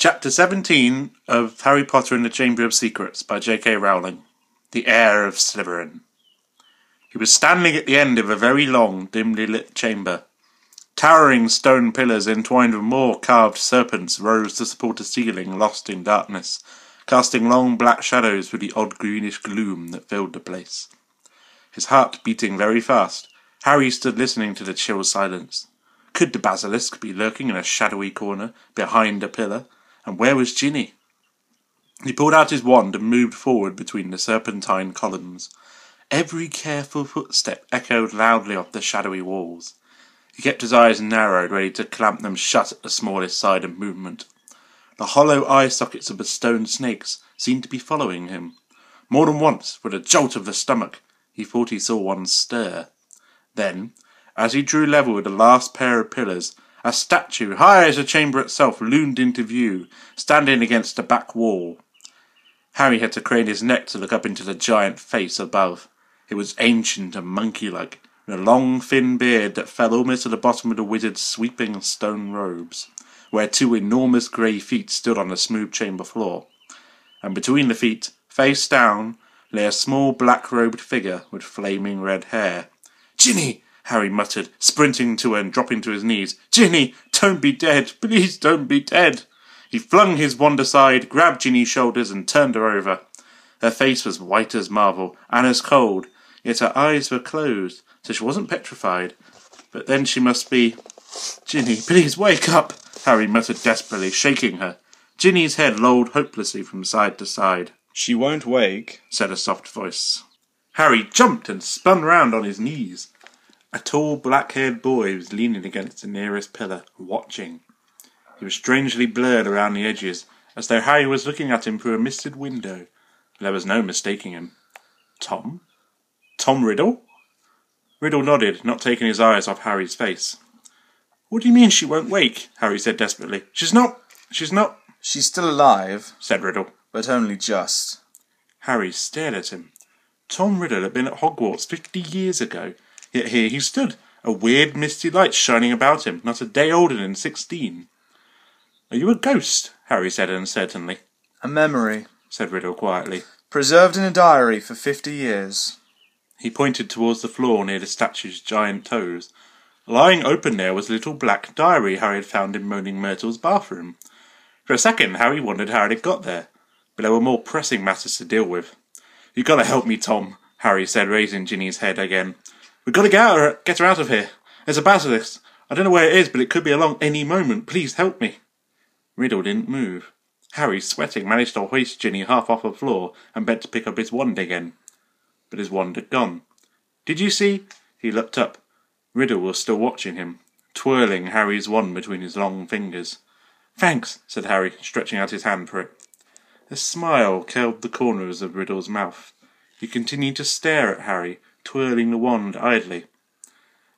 Chapter 17 of Harry Potter and the Chamber of Secrets by J.K. Rowling. The Heir of Slytherin. He was standing at the end of a very long, dimly lit chamber. Towering stone pillars entwined with more carved serpents rose to support a ceiling lost in darkness, casting long black shadows through the odd greenish gloom that filled the place. His heart beating very fast, Harry stood listening to the chill silence. Could the basilisk be lurking in a shadowy corner, behind a pillar? And where was Ginny? He pulled out his wand and moved forward between the serpentine columns. Every careful footstep echoed loudly off the shadowy walls. He kept his eyes narrowed, ready to clamp them shut at the smallest sign of movement. The hollow eye sockets of the stone snakes seemed to be following him. More than once, with a jolt of the stomach, he thought he saw one stir. Then, as he drew level with the last pair of pillars, a statue, high as the chamber itself, loomed into view, standing against the back wall. Harry had to crane his neck to look up into the giant face above. It was ancient and monkey-like, with a long, thin beard that fell almost to the bottom of the wizard's sweeping stone robes, where two enormous grey feet stood on the smooth chamber floor. And between the feet, face down, lay a small black-robed figure with flaming red hair. "Ginny!" Harry muttered, sprinting to her and dropping to his knees. "Ginny, don't be dead! Please don't be dead!" He flung his wand aside, grabbed Ginny's shoulders and turned her over. Her face was white as marble, and as cold, yet her eyes were closed, so she wasn't petrified. But then she must be... "Ginny, please wake up!" Harry muttered desperately, shaking her. Ginny's head lolled hopelessly from side to side. "She won't wake," said a soft voice. Harry jumped and spun round on his knees. A tall, black-haired boy was leaning against the nearest pillar, watching. He was strangely blurred around the edges, as though Harry was looking at him through a misted window. There was no mistaking him. Tom? Tom Riddle? Riddle nodded, not taking his eyes off Harry's face. "What do you mean she won't wake?" Harry said desperately. She's not... "She's still alive," said Riddle. "but only just." Harry stared at him. Tom Riddle had been at Hogwarts 50 years ago, yet here he stood, a weird misty light shining about him, not a day older than 16. "Are you a ghost?" Harry said uncertainly. "A memory," said Riddle quietly. "preserved in a diary for 50 years. He pointed towards the floor near the statue's giant toes. Lying open there was a little black diary Harry had found in Moaning Myrtle's bathroom. For a second, Harry wondered how it had got there, but there were more pressing matters to deal with. "You gotta help me, Tom," Harry said, raising Ginny's head again. "We've got to get her out of here. There's a basilisk. I don't know where it is, but it could be along any moment. Please help me." Riddle didn't move. Harry, sweating, managed to hoist Ginny half off the floor and bent to pick up his wand again. But his wand had gone. "Did you see?" He looked up. Riddle was still watching him, twirling Harry's wand between his long fingers. "Thanks," said Harry, stretching out his hand for it. A smile curled the corners of Riddle's mouth. He continued to stare at Harry, twirling the wand idly.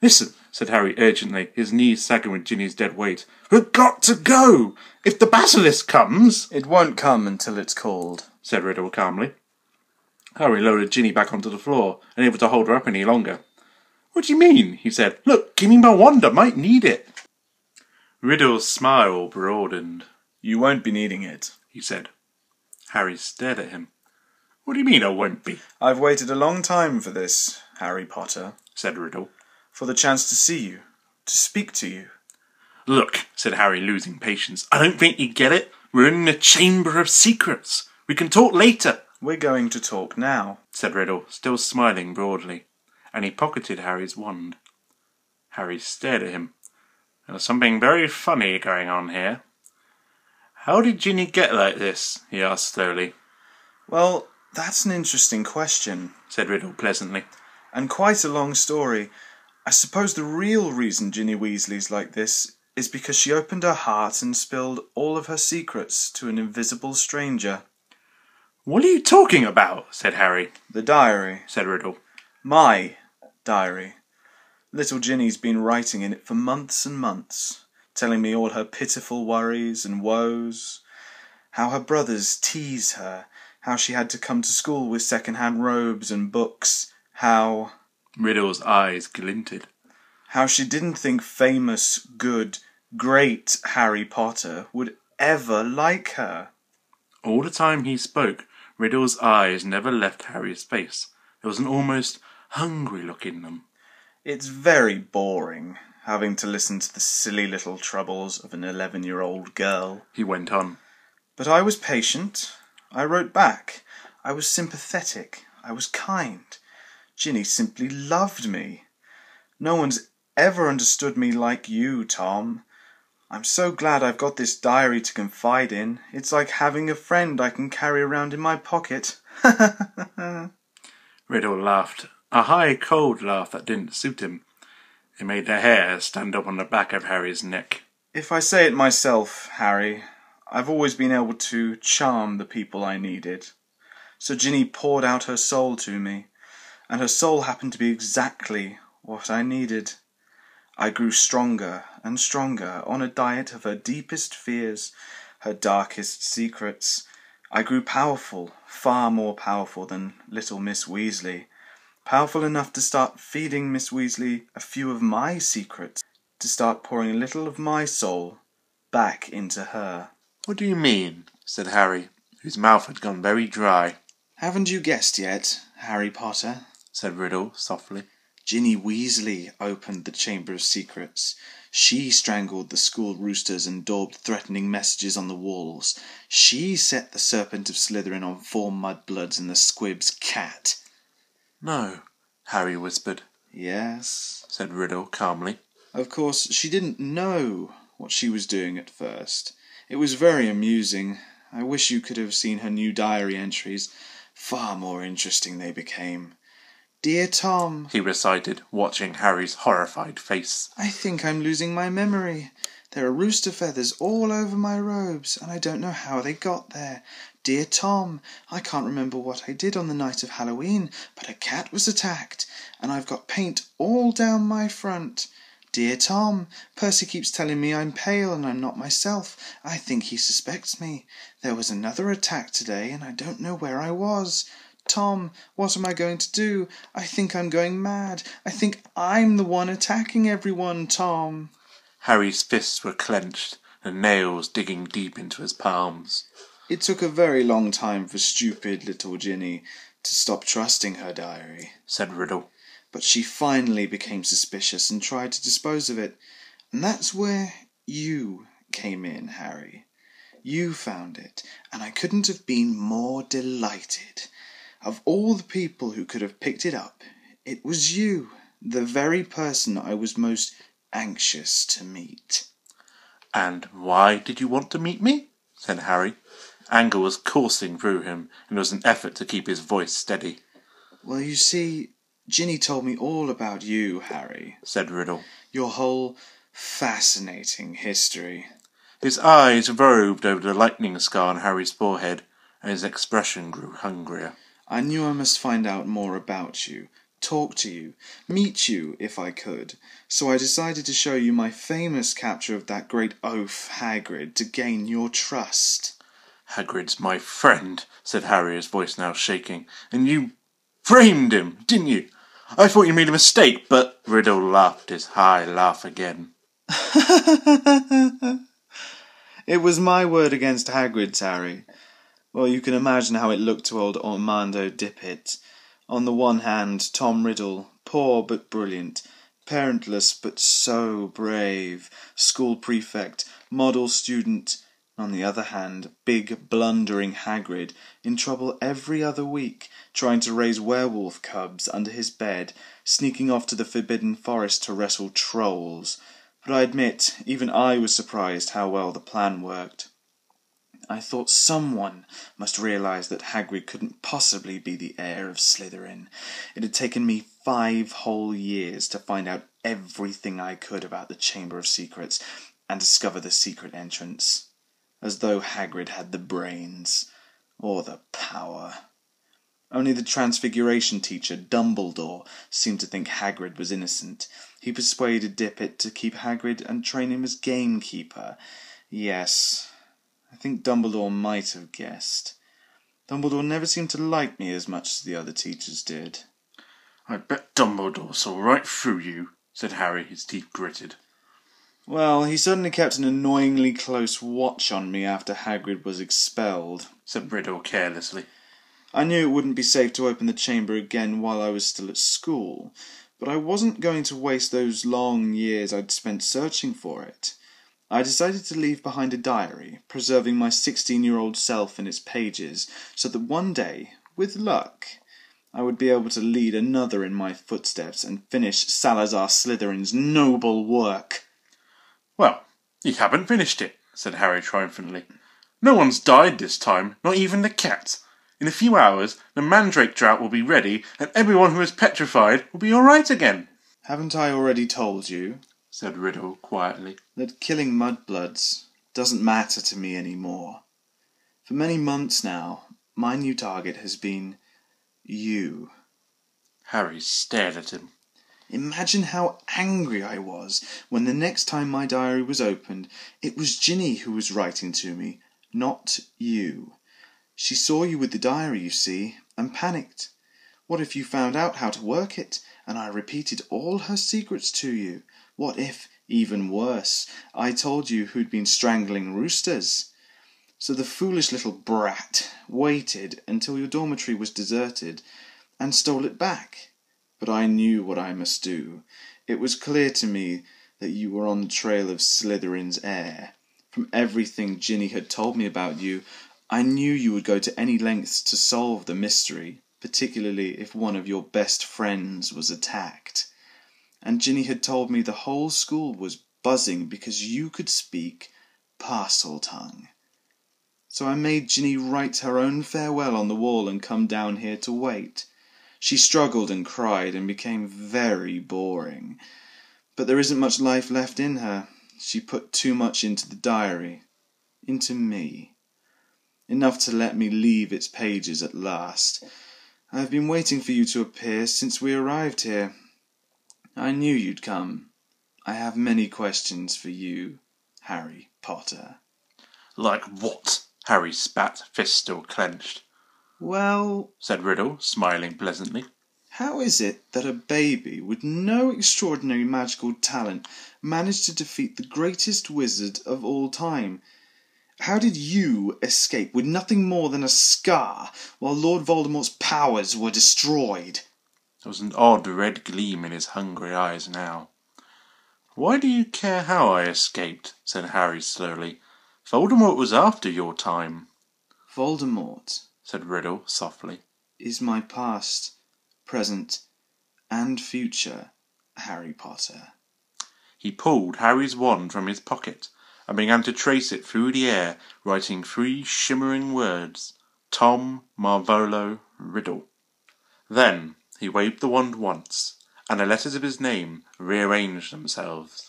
"Listen," said Harry urgently, his knees sagging with Ginny's dead weight. "We've got to go! If the basilisk comes—" "It won't come until it's called," said Riddle calmly. Harry lowered Ginny back onto the floor, unable to hold her up any longer. "What do you mean?" he said. "Look, give me my wand, I might need it." Riddle's smile broadened. "You won't be needing it," he said. Harry stared at him. "What do you mean I won't be?" "I've waited a long time for this, Harry Potter," said Riddle. "For the chance to see you, to speak to you." "Look," said Harry, losing patience, "I don't think you get it. We're in the Chamber of Secrets. We can talk later." "We're going to talk now," said Riddle, still smiling broadly, and he pocketed Harry's wand. Harry stared at him. There was something very funny going on here. "How did Ginny get like this?" he asked slowly. "Well, that's an interesting question," said Riddle pleasantly, "and quite a long story. I suppose the real reason Ginny Weasley's like this is because she opened her heart and spilled all of her secrets to an invisible stranger." "What are you talking about?" said Harry. "The diary," said Riddle. "My diary. Little Ginny's been writing in it for months and months, telling me all her pitiful worries and woes, how her brothers tease her, how she had to come to school with second-hand robes and books, how—" Riddle's eyes glinted. "How she didn't think famous, good, great Harry Potter would ever like her. All the time he spoke, Riddle's eyes never left Harry's face. There was an almost hungry look in them. It's very boring, having to listen to the silly little troubles of an 11-year-old girl, he went on. But I was patient. I wrote back. I was sympathetic. I was kind. Ginny simply loved me. No one's ever understood me like you, Tom. I'm so glad I've got this diary to confide in. It's like having a friend I can carry around in my pocket. Riddle laughed, a high, cold laugh that didn't suit him. It made the hair stand up on the back of Harry's neck. If I say it myself, Harry, I've always been able to charm the people I needed. So Ginny poured out her soul to me, and her soul happened to be exactly what I needed. I grew stronger and stronger on a diet of her deepest fears, her darkest secrets. I grew powerful, far more powerful than little Miss Weasley. Powerful enough to start feeding Miss Weasley a few of my secrets, to start pouring a little of my soul back into her. What do you mean? Said Harry, whose mouth had gone very dry. Haven't you guessed yet, Harry Potter? Said Riddle softly. Ginny Weasley opened the Chamber of Secrets. She strangled the school roosters and daubed threatening messages on the walls. She set the Serpent of Slytherin on 4 mudbloods and the Squib's cat. No, Harry whispered. Yes, said Riddle calmly. Of course, she didn't know what she was doing at first. It was very amusing. I wish you could have seen her new diary entries. Far more interesting they became. Dear Tom, he recited, watching Harry's horrified face. I think I'm losing my memory. There are rooster feathers all over my robes, and I don't know how they got there. Dear Tom, I can't remember what I did on the night of Halloween, but a cat was attacked, and I've got paint all down my front. Dear Tom, Percy keeps telling me I'm pale and I'm not myself. I think he suspects me. There was another attack today, and I don't know where I was. Tom, what am I going to do? I think I'm going mad. I think I'm the one attacking everyone, Tom. Harry's fists were clenched, the nails digging deep into his palms. It took a very long time for stupid little Ginny to stop trusting her diary, said Riddle. But she finally became suspicious and tried to dispose of it. And that's where you came in, Harry. You found it, and I couldn't have been more delighted. Of all the people who could have picked it up, it was you, the very person I was most anxious to meet. And why did you want to meet me? Said Harry. Anger was coursing through him, and it was an effort to keep his voice steady. Well, you see, Ginny told me all about you, Harry, said Riddle. Your whole fascinating history. His eyes roved over the lightning scar on Harry's forehead, and his expression grew hungrier. I knew I must find out more about you, talk to you, meet you if I could, so I decided to show you my famous capture of that great oaf Hagrid to gain your trust. Hagrid's my friend, said Harry, his voice now shaking, and you framed him, didn't you? I thought you made a mistake, but... Riddle laughed his high laugh again. It was my word against Hagrid's, Harry. Well, you can imagine how it looked to old Armando Dippet. On the one hand, Tom Riddle, poor but brilliant, parentless but so brave, school prefect, model student. On the other hand, big, blundering Hagrid, in trouble every other week, trying to raise werewolf cubs under his bed, sneaking off to the Forbidden Forest to wrestle trolls. But I admit, even I was surprised how well the plan worked. I thought someone must realise that Hagrid couldn't possibly be the heir of Slytherin. It had taken me 5 whole years to find out everything I could about the Chamber of Secrets and discover the secret entrance. As though Hagrid had the brains, or the power. Only the Transfiguration teacher, Dumbledore, seemed to think Hagrid was innocent. He persuaded Dippet to keep Hagrid and train him as gamekeeper. Yes, I think Dumbledore might have guessed. Dumbledore never seemed to like me as much as the other teachers did. I bet Dumbledore saw right through you, said Harry, his teeth gritted. Well, he certainly kept an annoyingly close watch on me after Hagrid was expelled, said Riddle carelessly. I knew it wouldn't be safe to open the chamber again while I was still at school, but I wasn't going to waste those long years I'd spent searching for it. I decided to leave behind a diary, preserving my 16-year-old self in its pages, so that one day, with luck, I would be able to lead another in my footsteps and finish Salazar Slytherin's noble work. Well, you haven't finished it, said Harry triumphantly. No one's died this time, not even the cat. In a few hours, the mandrake drought will be ready, and everyone who is petrified will be all right again. Haven't I already told you, said Riddle quietly, that killing mudbloods doesn't matter to me anymore? For many months now, my new target has been you. Harry stared at him. Imagine how angry I was when the next time my diary was opened, it was Ginny who was writing to me, not you. She saw you with the diary, you see, and panicked. What if you found out how to work it, and I repeated all her secrets to you? What if, even worse, I told you who'd been strangling roosters? So the foolish little brat waited until your dormitory was deserted and stole it back. But I knew what I must do. It was clear to me that you were on the trail of Slytherin's heir. From everything Ginny had told me about you, I knew you would go to any lengths to solve the mystery, particularly if one of your best friends was attacked. And Ginny had told me the whole school was buzzing because you could speak Parseltongue. So I made Ginny write her own farewell on the wall and come down here to wait. She struggled and cried and became very boring. But there isn't much life left in her. She put too much into the diary. Into me. Enough to let me leave its pages at last. I have been waiting for you to appear since we arrived here. I knew you'd come. I have many questions for you, Harry Potter. Like what? Harry spat, fist still clenched. Well, said Riddle, smiling pleasantly. How is it that a baby with no extraordinary magical talent managed to defeat the greatest wizard of all time? How did you escape with nothing more than a scar while Lord Voldemort's powers were destroyed? There was an odd red gleam in his hungry eyes now. Why do you care how I escaped? Said Harry slowly. Voldemort was after your time. Voldemort, said Riddle softly, is my past, present, and future, Harry Potter. He pulled Harry's wand from his pocket and began to trace it through the air, writing 3 shimmering words, Tom Marvolo Riddle. Then he waved the wand once, and the letters of his name rearranged themselves.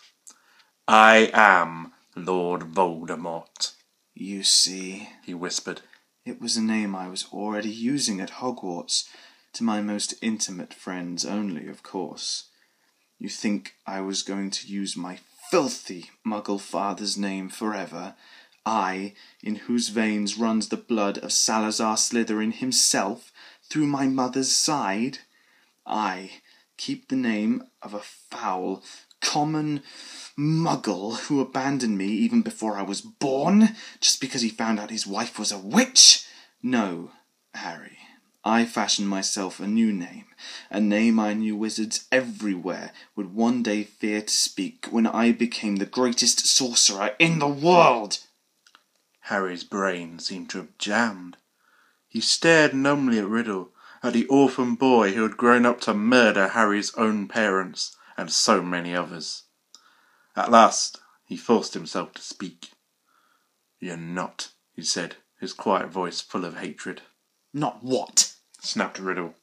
I am Lord Voldemort. You see, he whispered. It was a name I was already using at Hogwarts, to my most intimate friends only, of course. You think I was going to use my filthy Muggle father's name forever? I, in whose veins runs the blood of Salazar Slytherin himself, through my mother's side? I keep the name of a foul, common Muggle who abandoned me even before I was born, just because he found out his wife was a witch? No, Harry. I fashioned myself a new name, a name I knew wizards everywhere would one day fear to speak when I became the greatest sorcerer in the world. Harry's brain seemed to have jammed. He stared numbly at Riddle, at the orphan boy who had grown up to murder Harry's own parents and so many others. At last he forced himself to speak. You're not, he said, his quiet voice full of hatred. Not what? Snapped Riddle.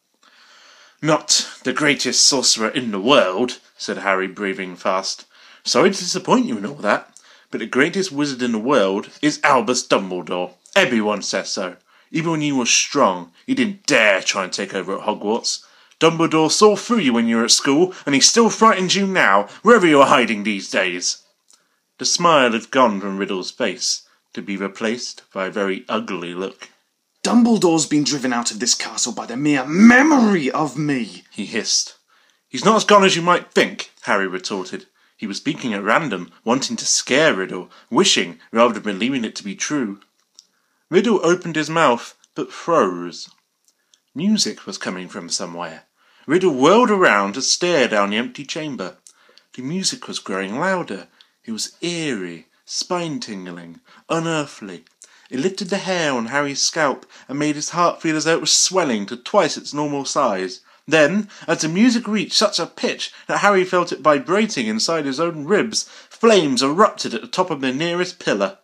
Not the greatest sorcerer in the world, said Harry, breathing fast. Sorry to disappoint you in all that, but the greatest wizard in the world is Albus Dumbledore. Everyone says so. Even when you were strong, you didn't dare try and take over at Hogwarts. Dumbledore saw through you when you were at school, and he still frightens you now, wherever you are hiding these days. The smile had gone from Riddle's face, to be replaced by a very ugly look. Dumbledore's been driven out of this castle by the mere memory of me, he hissed. He's not as gone as you might think, Harry retorted. He was speaking at random, wanting to scare Riddle, wishing rather than believing it to be true. Riddle opened his mouth, but froze. Music was coming from somewhere. Riddle whirled around to stare down the empty chamber. The music was growing louder. It was eerie, spine-tingling, unearthly. It lifted the hair on Harry's scalp and made his heart feel as though it was swelling to twice its normal size. Then, as the music reached such a pitch that Harry felt it vibrating inside his own ribs, flames erupted at the top of the nearest pillar.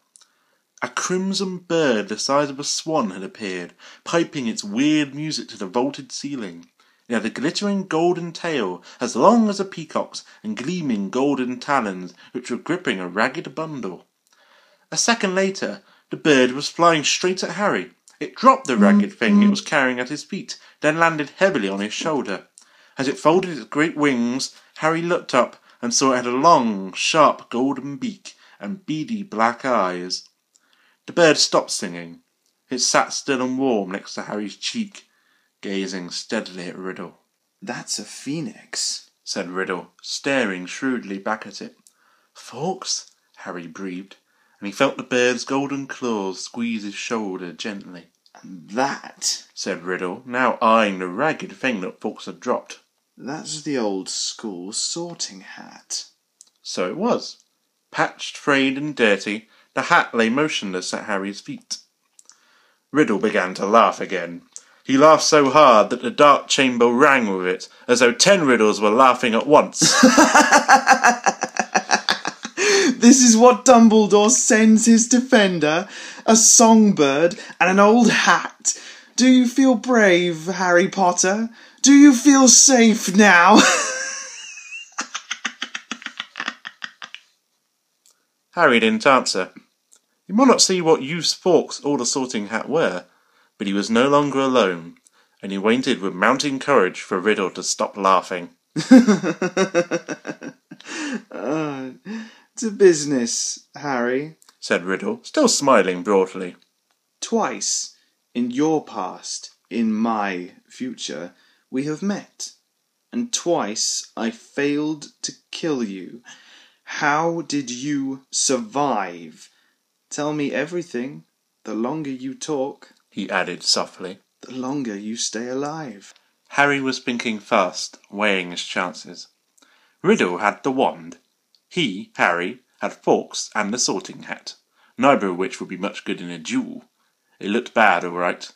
A crimson bird the size of a swan had appeared, piping its weird music to the vaulted ceiling. It had a glittering golden tail as long as a peacock's and gleaming golden talons which were gripping a ragged bundle. A second later, the bird was flying straight at Harry. It dropped the ragged thing it was carrying at his feet, then landed heavily on his shoulder. As it folded its great wings, Harry looked up and saw it had a long, sharp golden beak and beady black eyes. The bird stopped singing. It sat still and warm next to Harry's cheek, gazing steadily at Riddle. "That's a phoenix," said Riddle, staring shrewdly back at it. "Fawkes?" Harry breathed, and he felt the bird's golden claws squeeze his shoulder gently. "And that," said Riddle, now eyeing the ragged thing that Fawkes had dropped. "that's the old school sorting hat." So it was. Patched, frayed and dirty, the hat lay motionless at Harry's feet. Riddle began to laugh again. He laughed so hard that the dark chamber rang with it, as though 10 Riddles were laughing at once. "This is what Dumbledore sends his defender, a songbird and an old hat. Do you feel brave, Harry Potter? Do you feel safe now?" Harry didn't answer. He might not see what use Fawkes or the sorting hat were, but he was no longer alone, and he waited with mounting courage for Riddle to stop laughing. "To business, Harry," said Riddle, still smiling broadly. "Twice, in your past, in my future, we have met, and twice I failed to kill you. How did you survive? Tell me everything. The longer you talk," he added softly, "the longer you stay alive." Harry was thinking fast, weighing his chances. Riddle had the wand. He, Harry, had Fawkes and the sorting hat, neither of which would be much good in a duel. It looked bad, all right,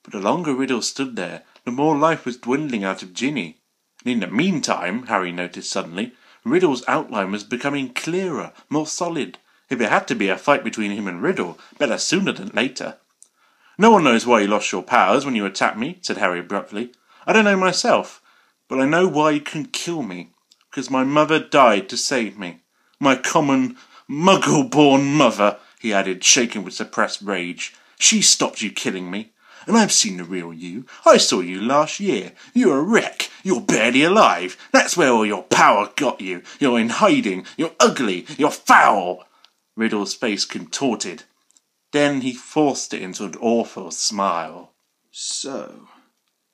but the longer Riddle stood there, the more life was dwindling out of Ginny. And in the meantime, Harry noticed suddenly, Riddle's outline was becoming clearer, more solid. If it had to be a fight between him and Riddle, better sooner than later. "No one knows why you lost your powers when you attacked me," said Harry abruptly. "I don't know myself, but I know why you couldn't kill me. Because my mother died to save me. My common, muggle-born mother," he added, shaking with suppressed rage. "She stopped you killing me. And I've seen the real you. I saw you last year. You're a wreck. You're barely alive. That's where all your power got you. You're in hiding. You're ugly. You're foul." Riddle's face contorted. Then he forced it into an awful smile. "So,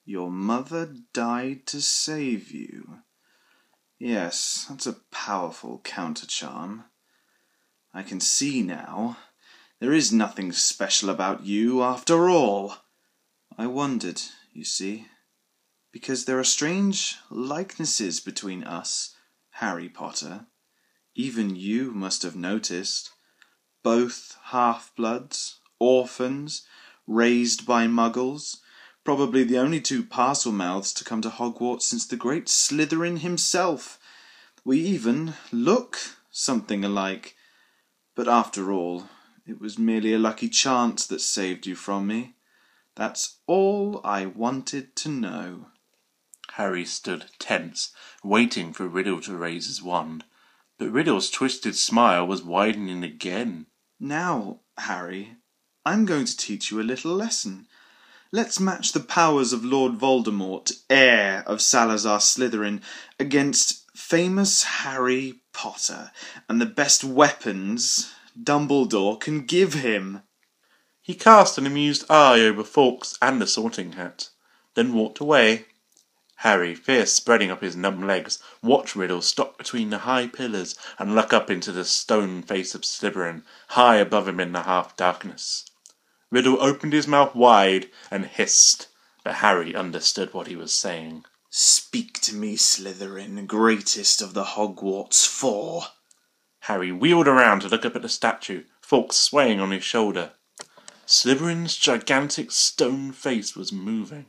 your mother died to save you. Yes, that's a powerful counter-charm. I can see now. There is nothing special about you, after all. I wondered, you see, because there are strange likenesses between us, Harry Potter. Even you must have noticed. Both half-bloods, orphans, raised by muggles, probably the only 2 Parselmouths to come to Hogwarts since the great Slytherin himself. We even look something alike. But after all, it was merely a lucky chance that saved you from me. That's all I wanted to know." Harry stood tense, waiting for Riddle to raise his wand. But Riddle's twisted smile was widening again. "Now, Harry, I'm going to teach you a little lesson. Let's match the powers of Lord Voldemort, heir of Salazar Slytherin, against famous Harry Potter, and the best weapons Dumbledore can give him." He cast an amused eye over Fawkes and the sorting hat, then walked away. Harry, fear spreading up his numb legs, watched Riddle stop between the high pillars and look up into the stone face of Slytherin, high above him in the half-darkness. Riddle opened his mouth wide and hissed, but Harry understood what he was saying. "Speak to me, Slytherin, greatest of the Hogwarts Four." Harry wheeled around to look up at the statue, Fawkes swaying on his shoulder. Slytherin's gigantic stone face was moving.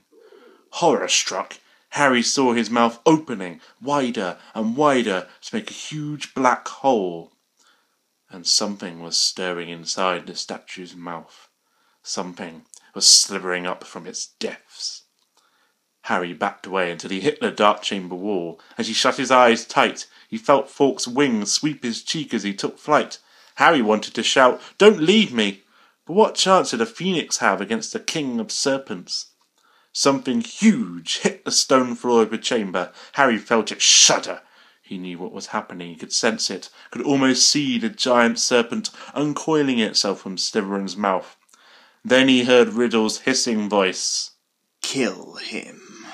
Horror-struck, Harry saw his mouth opening wider and wider to make a huge black hole. And something was stirring inside the statue's mouth. Something was slithering up from its depths. Harry backed away until he hit the dark chamber wall. As he shut his eyes tight, he felt Fawkes' wings sweep his cheek as he took flight. Harry wanted to shout, "Don't leave me!" But what chance did a phoenix have against the king of serpents? Something huge hit the stone floor of the chamber. Harry felt it shudder. He knew what was happening. He could sense it, could almost see the giant serpent uncoiling itself from Slytherin's mouth. Then he heard Riddle's hissing voice. "Kill him."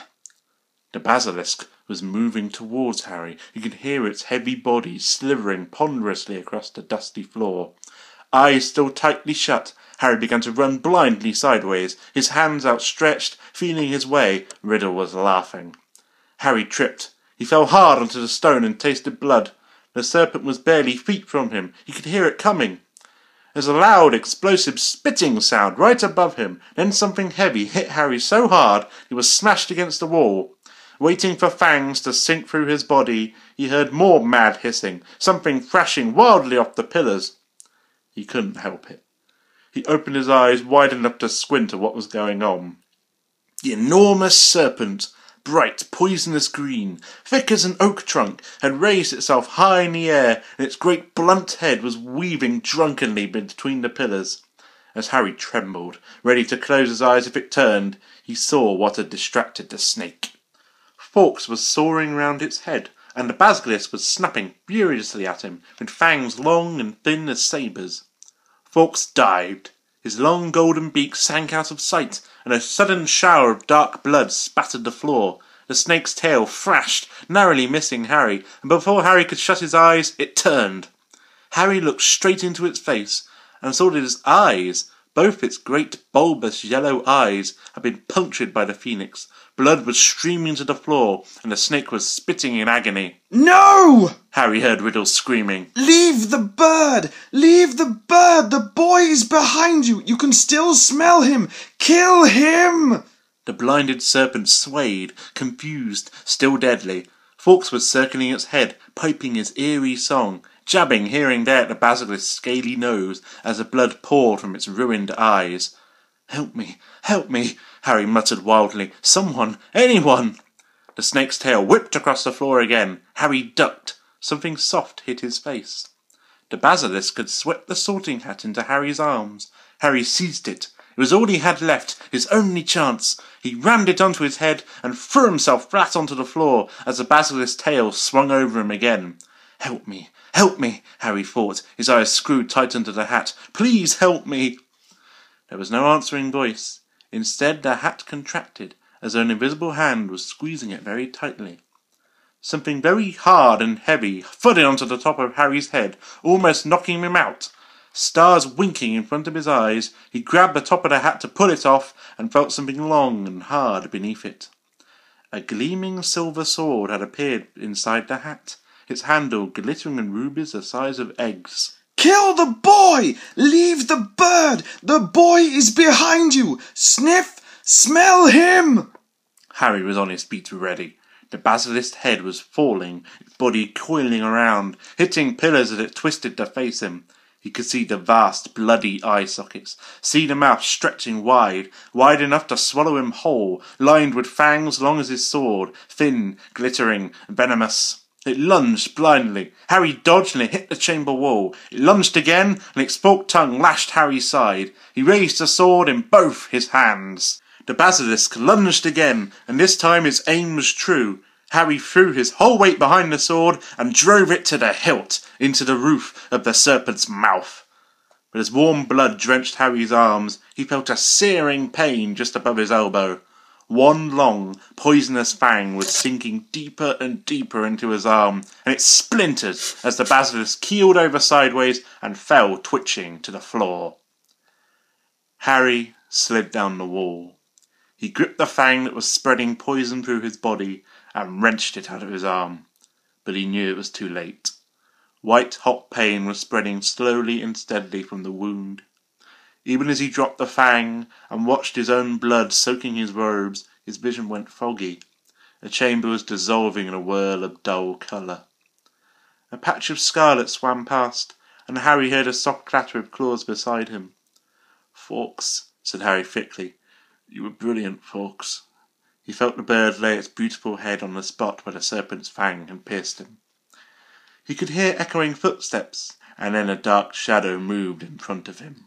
The basilisk was moving towards Harry. He could hear its heavy body slithering ponderously across the dusty floor. Eyes still tightly shut, Harry began to run blindly sideways, his hands outstretched, feeling his way. Riddle was laughing. Harry tripped. He fell hard onto the stone and tasted blood. The serpent was barely feet from him. He could hear it coming. There's a loud, explosive spitting sound right above him. Then something heavy hit Harry so hard he was smashed against the wall. Waiting for fangs to sink through his body, he heard more mad hissing, something thrashing wildly off the pillars. He couldn't help it. He opened his eyes wide enough to squint at what was going on. The enormous serpent, bright poisonous green, thick as an oak trunk, had raised itself high in the air, and its great blunt head was weaving drunkenly between the pillars. As Harry trembled, ready to close his eyes if it turned, he saw what had distracted the snake. Fawkes was soaring round its head, and the basilisk was snapping furiously at him, with fangs long and thin as sabres. Fawkes dived. His long golden beak sank out of sight, and a sudden shower of dark blood spattered the floor. The snake's tail thrashed, narrowly missing Harry, and before Harry could shut his eyes, it turned. Harry looked straight into its face, and saw that its eyes, both its great bulbous yellow eyes, had been punctured by the phoenix. Blood was streaming to the floor, and the snake was spitting in agony. "No!" Harry heard Riddle screaming. "Leave the bird! Leave the bird! The boy is behind you! You can still smell him! Kill him!" The blinded serpent swayed, confused, still deadly. Fawkes was circling its head, piping his eerie song, jabbing here and there at the basilisk's scaly nose as the blood poured from its ruined eyes. "Help me! Help me!" Harry muttered wildly. "Someone! Anyone!" The snake's tail whipped across the floor again. Harry ducked. Something soft hit his face. The basilisk had swept the sorting hat into Harry's arms. Harry seized it. It was all he had left, his only chance. He rammed it onto his head and threw himself flat onto the floor as the basilisk's tail swung over him again. "Help me! Help me!" Harry thought, his eyes screwed tight under the hat. "Please help me!" There was no answering voice. Instead, the hat contracted, as though an invisible hand was squeezing it very tightly. Something very hard and heavy thudded onto the top of Harry's head, almost knocking him out. Stars winking in front of his eyes, he grabbed the top of the hat to pull it off, and felt something long and hard beneath it. A gleaming silver sword had appeared inside the hat, its handle glittering in rubies the size of eggs. "Kill the boy! Leave the bird! The boy is behind you! Sniff! Smell him!" Harry was on his feet ready. The basilisk's head was falling, its body coiling around, hitting pillars as it twisted to face him. He could see the vast, bloody eye sockets, see the mouth stretching wide, wide enough to swallow him whole, lined with fangs long as his sword, thin, glittering, venomous. It lunged blindly. Harry dodged and it hit the chamber wall. It lunged again, and its forked tongue lashed Harry's side. He raised the sword in both his hands. The basilisk lunged again, and this time its aim was true. Harry threw his whole weight behind the sword and drove it to the hilt, into the roof of the serpent's mouth. But as warm blood drenched Harry's arms, he felt a searing pain just above his elbow. One long, poisonous fang was sinking deeper and deeper into his arm, and it splintered as the basilisk keeled over sideways and fell twitching to the floor. Harry slid down the wall. He gripped the fang that was spreading poison through his body and wrenched it out of his arm, but he knew it was too late. White hot pain was spreading slowly and steadily from the wound. Even as he dropped the fang and watched his own blood soaking his robes, his vision went foggy. The chamber was dissolving in a whirl of dull colour. A patch of scarlet swam past, and Harry heard a soft clatter of claws beside him. "Fawkes," said Harry thickly. "You were brilliant, Fawkes." He felt the bird lay its beautiful head on the spot where the serpent's fang had pierced him. He could hear echoing footsteps, and then a dark shadow moved in front of him.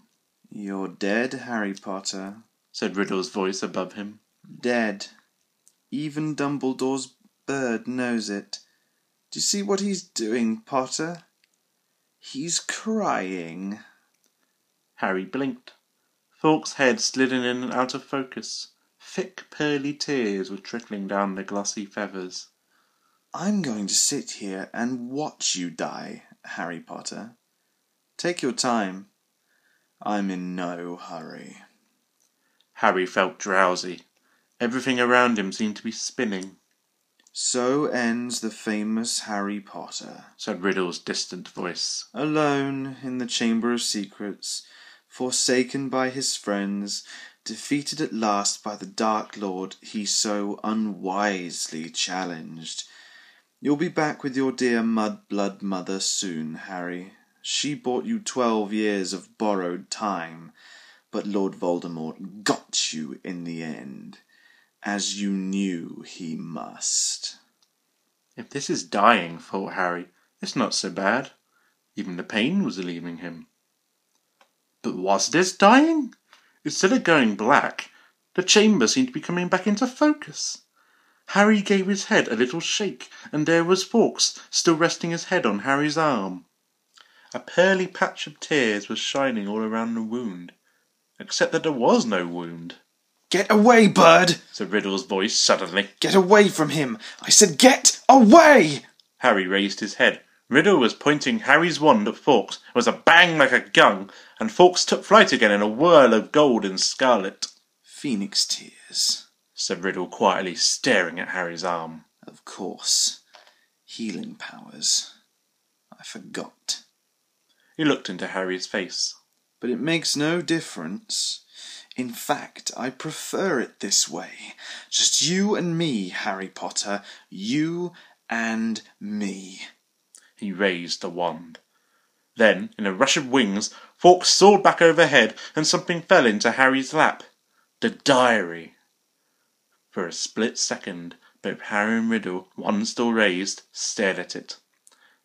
"You're dead, Harry Potter," said Riddle's voice above him. "Dead. Even Dumbledore's bird knows it. Do you see what he's doing, Potter? He's crying." Harry blinked. Fawkes' head slid in and out of focus. Thick pearly tears were trickling down the glossy feathers. "I'm going to sit here and watch you die, Harry Potter. Take your time. I'm in no hurry." Harry felt drowsy. Everything around him seemed to be spinning. "So ends the famous Harry Potter," said Riddle's distant voice. "Alone in the Chamber of Secrets, forsaken by his friends, defeated at last by the Dark Lord he so unwisely challenged. You'll be back with your dear mud-blood mother soon, Harry. She bought you 12 years of borrowed time, but Lord Voldemort got you in the end, as you knew he must." If this is dying, thought Harry, it's not so bad. Even the pain was leaving him. But was this dying? Instead of going black, the chamber seemed to be coming back into focus. Harry gave his head a little shake, and there was Fawkes, still resting his head on Harry's arm. A pearly patch of tears was shining all around the wound, except that there was no wound. "Get away, bird!" said Riddle's voice suddenly. "Get away from him! I said get away!" Harry raised his head. Riddle was pointing Harry's wand at Fawkes. It was a bang like a gun, and Fawkes took flight again in a whirl of gold and scarlet. "Phoenix tears," said Riddle quietly, staring at Harry's arm. "Of course. Healing powers. I forgot." He looked into Harry's face. "But it makes no difference. In fact, I prefer it this way. Just you and me, Harry Potter. You and me." He raised the wand. Then, in a rush of wings, Fawkes soared back overhead, and something fell into Harry's lap. The diary. For a split second, both Harry and Riddle, one still raised, stared at it.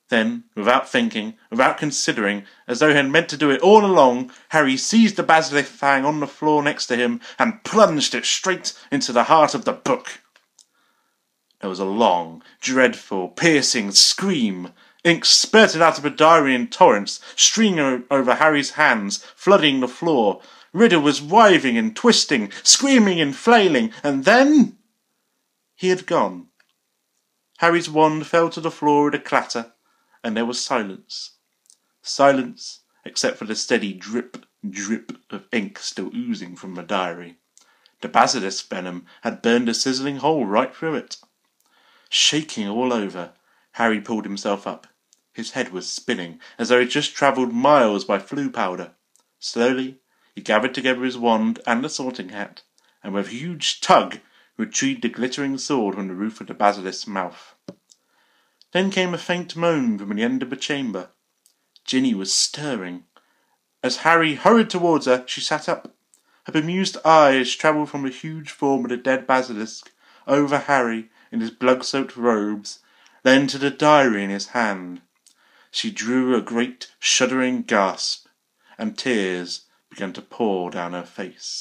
Then, without thinking, without considering, as though he had meant to do it all along, Harry seized the basilisk fang on the floor next to him and plunged it straight into the heart of the book. There was a long, dreadful, piercing scream. Ink spurted out of the diary in torrents, streaming over Harry's hands, flooding the floor. Riddle was writhing and twisting, screaming and flailing, and then he had gone. Harry's wand fell to the floor with a clatter, and there was silence. Silence, except for the steady drip, drip of ink still oozing from the diary. The basilisk venom had burned a sizzling hole right through it. Shaking all over, Harry pulled himself up. His head was spinning, as though he had just travelled miles by flue powder. Slowly, he gathered together his wand and the sorting hat, and with a huge tug, retrieved the glittering sword from the roof of the basilisk's mouth. Then came a faint moan from the end of the chamber. Ginny was stirring. As Harry hurried towards her, she sat up. Her bemused eyes travelled from the huge form of the dead basilisk, over Harry in his blood-soaked robes, then to the diary in his hand. She drew a great, shuddering gasp, and tears began to pour down her face.